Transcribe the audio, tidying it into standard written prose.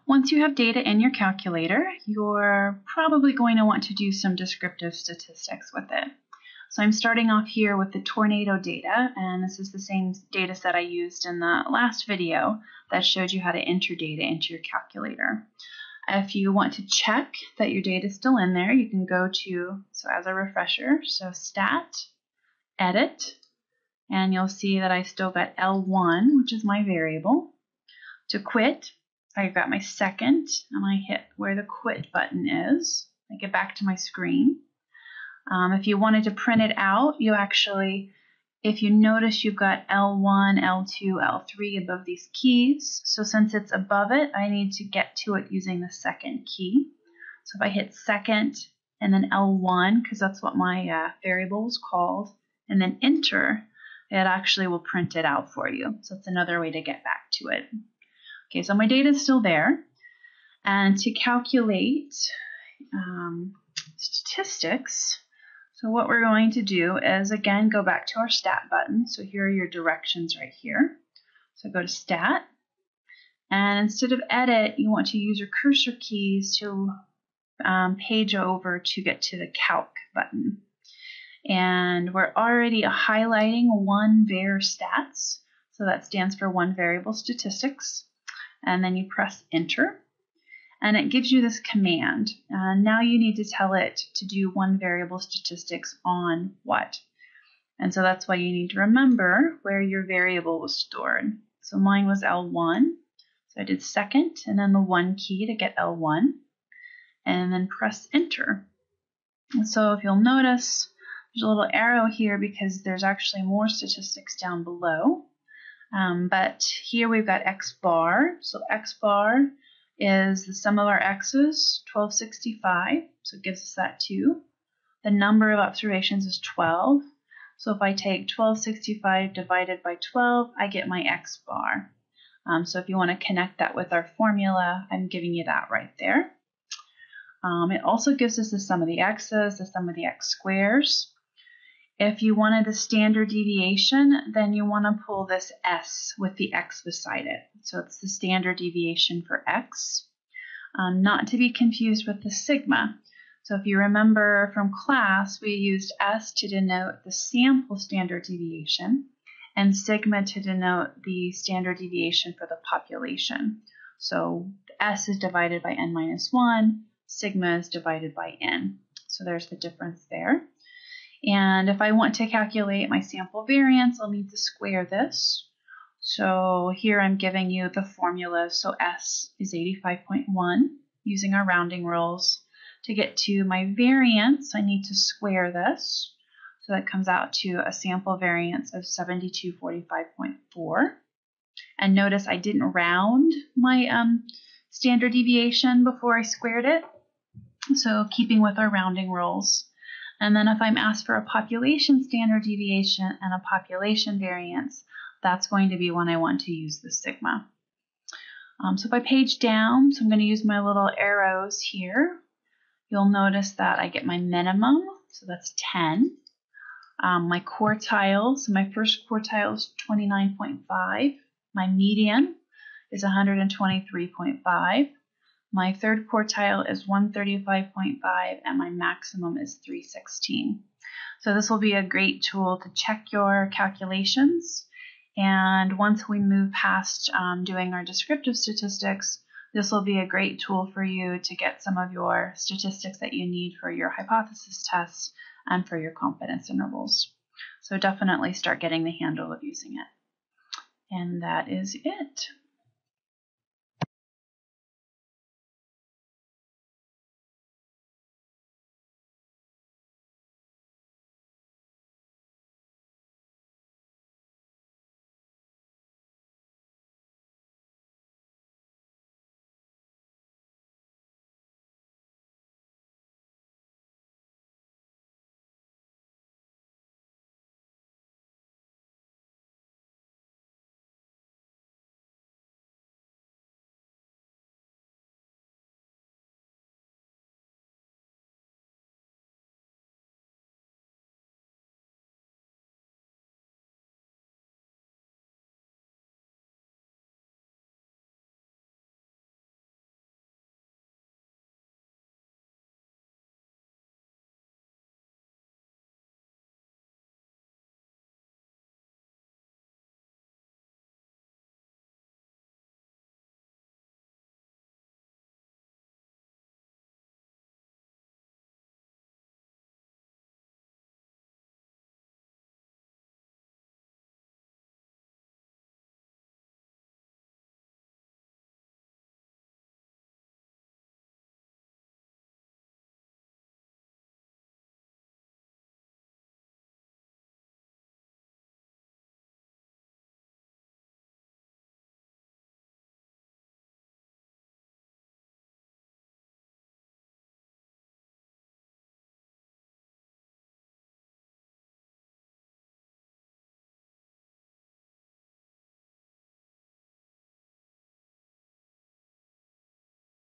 Once you have data in your calculator, you're probably going to want to do some descriptive statistics with it. So I'm starting off here with the tornado data, and this is the same data set I used in the last video that showed you how to enter data into your calculator. If you want to check that your data is still in there, you can go to, so as a refresher, so Stat, Edit, and you'll see that I still got L1, which is my variable. To quit, I've got my second, and I hit where the quit button is. I get back to my screen. If you wanted to print it out, you actually, if you notice, you've got L1, L2, L3 above these keys. So since it's above it, I need to get to it using the second key. So if I hit second and then L1, because that's what my variable was called, and then enter, it actually will print it out for you. So it's another way to get back to it. Okay, so my data is still there. And to calculate statistics, so what we're going to do is, again, go back to our Stat button. So here are your directions right here. So go to Stat. And instead of Edit, you want to use your cursor keys to page over to get to the Calc button. And we're already highlighting one var stats. So that stands for one variable statistics. And then you press Enter. And it gives you this command. Now you need to tell it to do one variable statistics on what. And so that's why you need to remember where your variable was stored. So mine was L1. So I did second and then the 1 key to get L1. And then press Enter. And so if you'll notice, there's a little arrow here because there's actually more statistics down below. But here we've got X bar. So X bar is the sum of our x's, 1265, so it gives us that 2. The number of observations is 12. So if I take 1265 divided by 12, I get my x bar. So if you want to connect that with our formula, I'm giving you that right there. It also gives us the sum of the x's, the sum of the x squares. If you wanted the standard deviation, then you want to pull this S with the X beside it. So it's the standard deviation for X, not to be confused with the sigma. So if you remember from class, we used S to denote the sample standard deviation and sigma to denote the standard deviation for the population. So S is divided by n minus 1, sigma is divided by n. So there's the difference there. And if I want to calculate my sample variance, I'll need to square this. So here I'm giving you the formula. So S is 85.1 using our rounding rules. To get to my variance, I need to square this. So that comes out to a sample variance of 7245.4. And notice I didn't round my standard deviation before I squared it. So keeping with our rounding rules. And then if I'm asked for a population standard deviation and a population variance, that's going to be when I want to use the sigma. So if I page down, so I'm going to use my little arrows here, you'll notice that I get my minimum, so that's 10. My quartile, so my first quartile is 29.5. My median is 123.5. My third quartile is 135.5, and my maximum is 316. So this will be a great tool to check your calculations. And once we move past doing our descriptive statistics, this will be a great tool for you to get some of your statistics that you need for your hypothesis tests and for your confidence intervals. So definitely start getting the handle of using it. And that is it.